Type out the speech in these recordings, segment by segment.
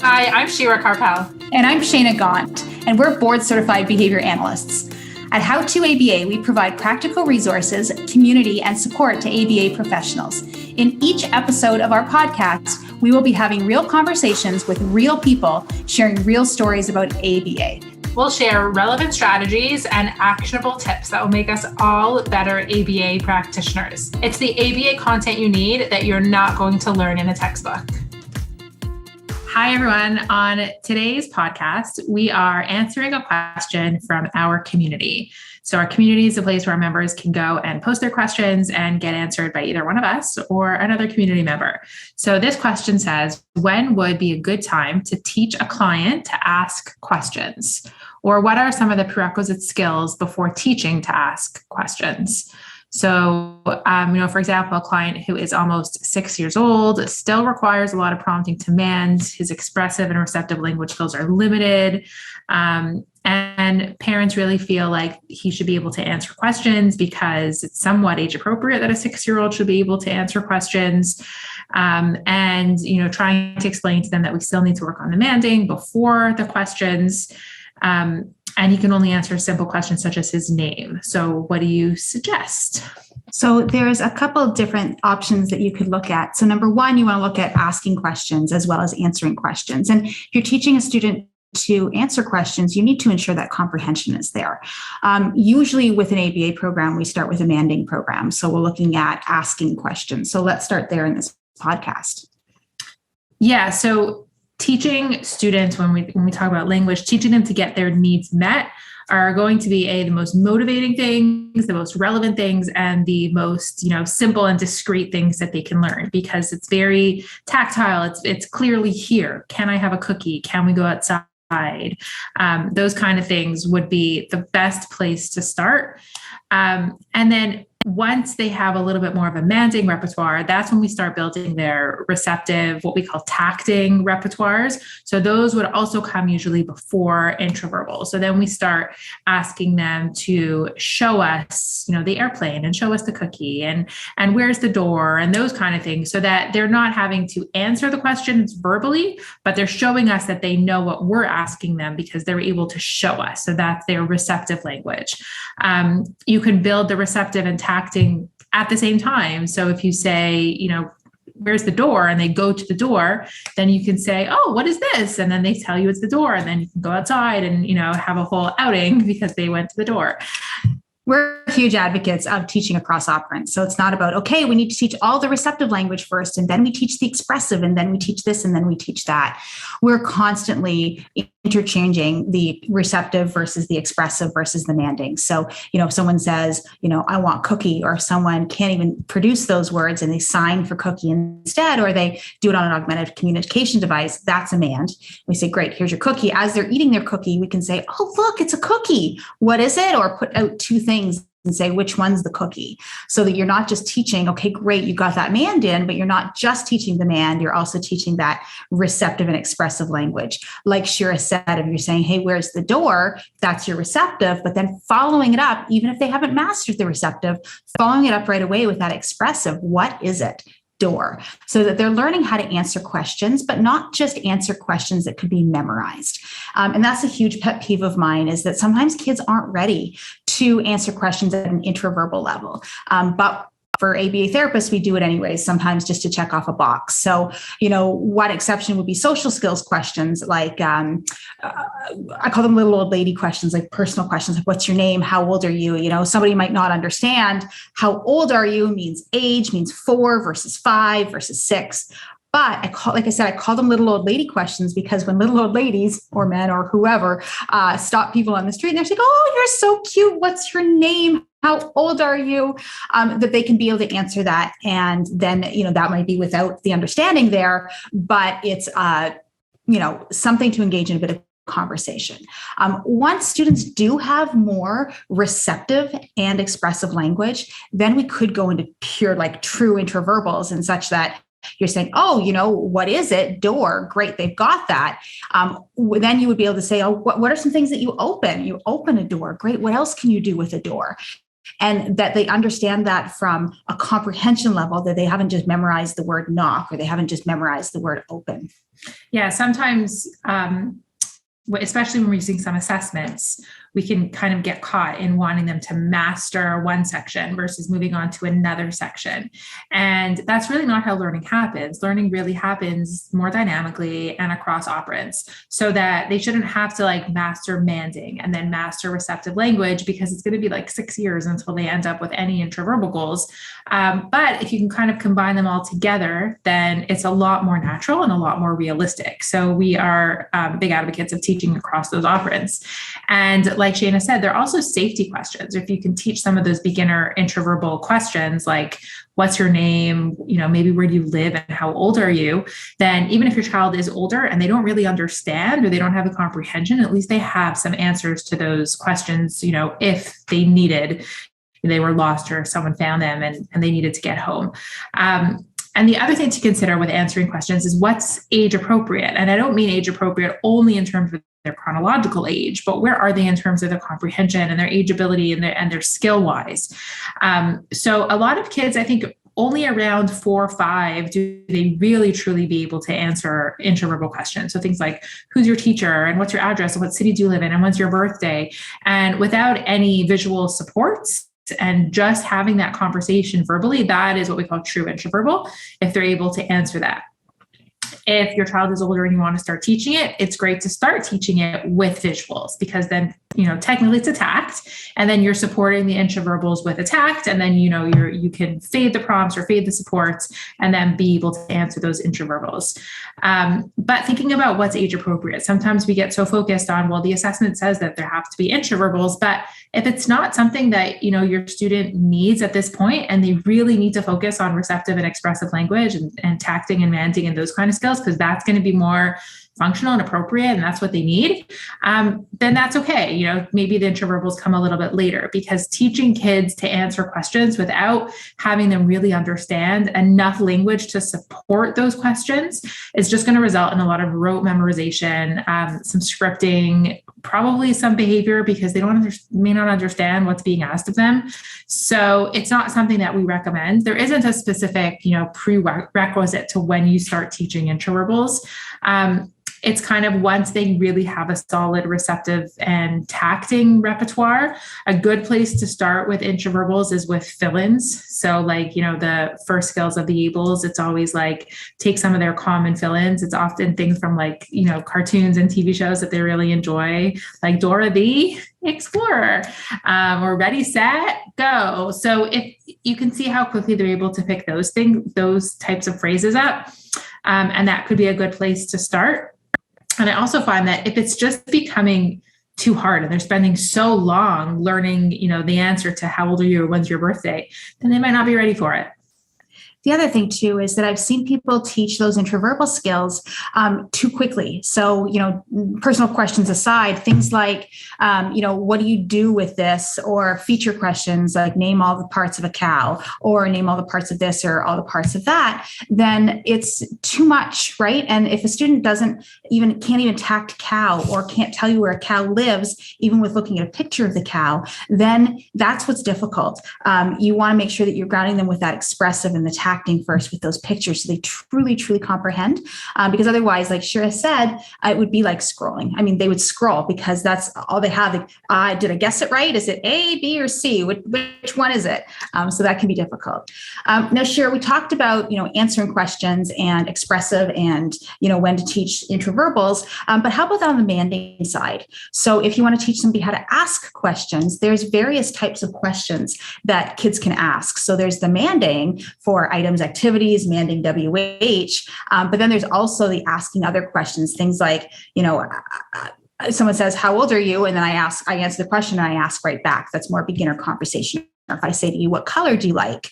Hi, I'm Shira Carpel. And I'm Shayna Gaunt, and we're board certified behavior analysts. At How to ABA, we provide practical resources, community, and support to ABA professionals. In each episode of our podcast, we will be having real conversations with real people, sharing real stories about ABA. We'll share relevant strategies and actionable tips that will make us all better ABA practitioners. It's the ABA content you need that you're not going to learn in a textbook. Hi, everyone. On today's podcast, we are answering a question from our community. So our community is a place where our members can go and post their questions and get answered by either one of us or another community member. So this question says, when would be a good time to teach a client to ask questions? Or what are some of the prerequisite skills before teaching to ask questions? So, for example, a client who is almost 6 years old still requires a lot of prompting to mand. His expressive and receptive language skills are limited. And parents really feel like he should be able to answer questions because it's somewhat age appropriate that a 6-year-old should be able to answer questions. Trying to explain to them that we still need to work on the manding before the questions. And he can only answer simple questions such as his name. So what do you suggest? So there's a couple of different options that you could look at. So number one, you want to look at asking questions as well as answering questions. And if you're teaching a student to answer questions, you need to ensure that comprehension is there. Usually with an ABA program, we start with a manding program. So we're looking at asking questions. So let's start there in this podcast. Yeah. So teaching students, when we talk about language, teaching them to get their needs met are going to be the most motivating things, the most relevant things, and the most, simple and discrete things that they can learn because it's very tactile. It's clearly here. Can I have a cookie? Can we go outside? Those kind of things would be the best place to start. And then once they have a little bit more of a manding repertoire, that's when we start building their receptive, what we call tacting repertoires. So those would also come usually before intraverbal. So then we start asking them to show us, the airplane and show us the cookie and where's the door and those kind of things so that they're not having to answer the questions verbally, but they're showing us that they know what we're asking them because they're able to show us. So that's their receptive language. You can build the receptive and tacting at the same time. So if you say, where's the door? And they go to the door, then you can say, oh, what is this? And then they tell you it's the door. And then you can go outside and, have a whole outing because they went to the door. We're huge advocates of teaching a Crossoperance. So it's not about, okay, we need to teach all the receptive language first, and then we teach the expressive, and then we teach this, and then we teach that. We're constantly interchanging the receptive versus the expressive versus the manding. So, if someone says, I want cookie, or if someone can't even produce those words and they sign for cookie instead, or they do it on an augmented communication device, that's a mand. We say, great, here's your cookie. As they're eating their cookie, we can say, oh, look, it's a cookie. What is it? Or put out two things and say, which one's the cookie? So that you're not just teaching, okay, great, you got that mand in, but you're not just teaching the mand, you're also teaching that receptive and expressive language. Like Shira said, if you're saying, hey, where's the door? That's your receptive, but then following it up, even if they haven't mastered the receptive, following it up right away with that expressive, what is it? Door, so that they're learning how to answer questions, but not just answer questions that could be memorized. And that's a huge pet peeve of mine, is that sometimes kids aren't ready to answer questions at an intraverbal level. But for ABA therapists, we do it anyways, sometimes just to check off a box. So, one exception would be social skills questions, like I call them little old lady questions, like personal questions, like what's your name? How old are you? Somebody might not understand how old are you means age, means 4 versus 5 versus 6. But I call them little old lady questions because when little old ladies or men or whoever stop people on the street and they're like, oh, you're so cute. What's your name? How old are you? That they can be able to answer that. And then, that might be without the understanding there, but it's, something to engage in a bit of conversation. Once students do have more receptive and expressive language, then we could go into pure, true intraverbals and such that you're saying, oh, what is it? Door. Great. They've got that. Then you would be able to say, oh, what are some things that you open? You open a door. Great. What else can you do with a door? and that they understand that from a comprehension level, that they haven't just memorized the word knock or they haven't just memorized the word open. Yeah, sometimes, especially when we're using some assessments, we can kind of get caught in wanting them to master one section versus moving on to another section. And that's really not how learning happens. Learning really happens more dynamically and across operants, so that they shouldn't have to like master manding and then master receptive language, because it's going to be like 6 years until they end up with any intraverbal goals. But if you can kind of combine them all together, then it's a lot more natural and a lot more realistic. So we are big advocates of teaching across those operants. And like Shayna said, there are also safety questions. If you can teach some of those beginner intraverbal questions, like what's your name, maybe where do you live and how old are you, then even if your child is older and they don't really understand or they don't have a comprehension, at least they have some answers to those questions, if they needed, they were lost or someone found them and they needed to get home. And the other thing to consider with answering questions is what's age appropriate. And I don't mean age appropriate only in terms of their chronological age, but where are they in terms of their comprehension and their age ability and their skill wise. So a lot of kids, I think only around 4 or 5 do they really truly be able to answer intraverbal questions. So things like who's your teacher and what's your address and what city do you live in and when's your birthday? And without any visual supports, and just having that conversation verbally, that is what we call true intraverbal, if they're able to answer that. If your child is older and you want to start teaching it, it's great to start teaching it with visuals, because then, technically it's a tact, and then you're supporting the intraverbals with a tact, and then, you can fade the prompts or fade the supports and then be able to answer those intraverbals. But thinking about what's age appropriate, sometimes we get so focused on, well, the assessment says that there have to be intraverbals, but if it's not something that, your student needs at this point, and they really need to focus on receptive and expressive language and tacting and manding and those kind of skills, because that's going to be more functional and appropriate, and that's what they need, then that's okay. Maybe the intraverbals come a little bit later, because teaching kids to answer questions without having them really understand enough language to support those questions is just going to result in a lot of rote memorization, some scripting, probably some behavior, because they may not understand what's being asked of them. So it's not something that we recommend. There isn't a specific, prerequisite to when you start teaching intraverbals. It's kind of once they really have a solid receptive and tacting repertoire. A good place to start with intraverbals is with fill-ins. So the first skills of the ables, it's always like take some of their common fill-ins. It's often things from cartoons and TV shows that they really enjoy, like Dora the Explorer, or Ready, Set, Go. So if you can see how quickly they're able to pick those types of phrases up, and that could be a good place to start. And I also find that if it's just becoming too hard and they're spending so long learning, the answer to how old are you or when's your birthday, then they might not be ready for it. The other thing too is that I've seen people teach those intraverbal skills too quickly. So, personal questions aside, things like, what do you do with this? Or feature questions like name all the parts of a cow, or name all the parts of this or all the parts of that, then it's too much, right? And if a student can't even tact cow, or can't tell you where a cow lives, even with looking at a picture of the cow, then that's what's difficult. You want to make sure that you're grounding them with that expressive and the tacting first with those pictures, so they truly, truly comprehend. Because otherwise, like Shira said, it would be like scrolling. I mean, they would scroll because that's all they have. Did I guess it right? Is it A, B, or C? Which one is it? So that can be difficult. Now, Shira, we talked about, answering questions and expressive and, when to teach intraverbals. But how about on the manding side? So if you want to teach somebody how to ask questions, there's various types of questions that kids can ask. So there's the manding for items, activities, manding WH. But then there's also the asking other questions, things like, someone says, how old are you? And then I answer the question and I ask right back. That's more beginner conversation. Or if I say to you, what color do you like?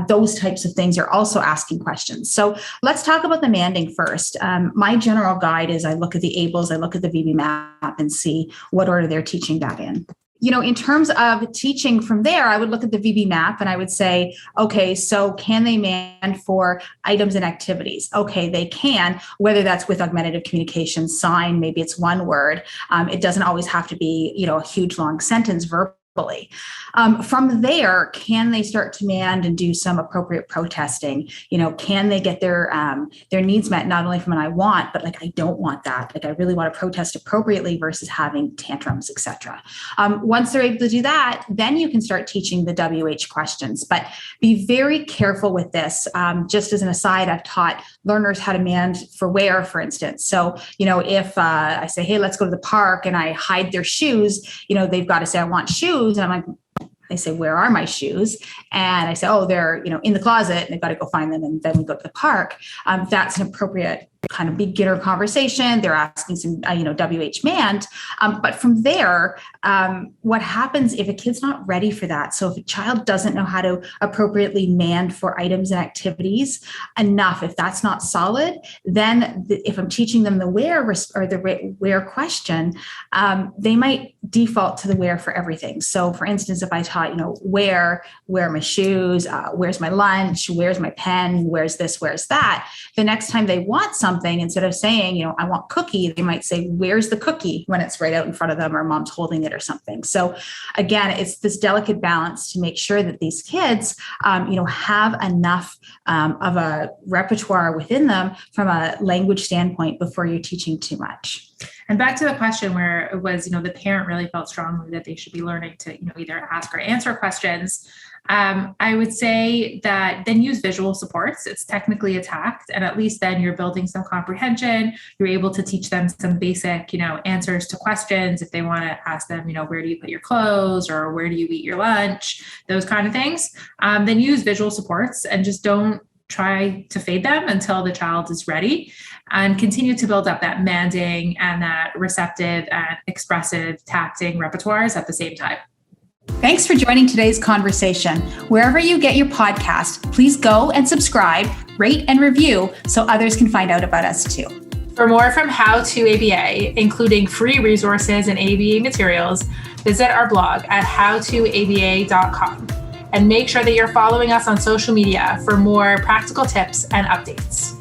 Those types of things are also asking questions. So let's talk about the manding first. My general guide is I look at the ables, I look at the VB map and see what order they're teaching that in. In terms of teaching from there, I would look at the VB map and I would say, okay, so can they mand for items and activities? Okay, they can, whether that's with augmentative communication, sign, maybe it's one word. It doesn't always have to be, a huge long sentence verbally. verbally. From there, can they start to demand and do some appropriate protesting? Can they get their needs met, not only from an I want, but like, I don't want that. Like, I really want to protest appropriately versus having tantrums, etc. Once they're able to do that, then you can start teaching the WH questions. But be very careful with this. Just as an aside, I've taught learners how to demand for where, for instance. So, if I say, hey, let's go to the park, and I hide their shoes, they've got to say, I want shoes. And I'm like, they say, where are my shoes? And I say, oh, they're, in the closet, and they've got to go find them. And then we go to the park. That's an appropriate kind of beginner conversation. They're asking some, WH mand. But from there, what happens if a kid's not ready for that? So if a child doesn't know how to appropriately mand for items and activities enough, if that's not solid, then if I'm teaching them the where or the where question, they might default to the where for everything. So for instance, if I taught, where are my shoes, where's my lunch, where's my pen, where's this, where's that, the next time they want something, instead of saying, I want cookie, they might say, where's the cookie, when it's right out in front of them or mom's holding it or something. So again, it's this delicate balance to make sure that these kids, have enough of a repertoire within them from a language standpoint before you're teaching too much. And back to the question where it was, the parent really felt strongly that they should be learning to, either ask or answer questions. I would say that then use visual supports. It's technically a tact, and at least then you're building some comprehension. You're able to teach them some basic, answers to questions. If they want to ask them, where do you put your clothes, or where do you eat your lunch, those kind of things. Then use visual supports, and just don't try to fade them until the child is ready, and continue to build up that manding and that receptive and expressive tacting repertoires at the same time. Thanks for joining today's conversation. Wherever you get your podcast, please go and subscribe, rate and review so others can find out about us too. For more from How to ABA, including free resources and ABA materials, visit our blog at howtoaba.com. And make sure that you're following us on social media for more practical tips and updates.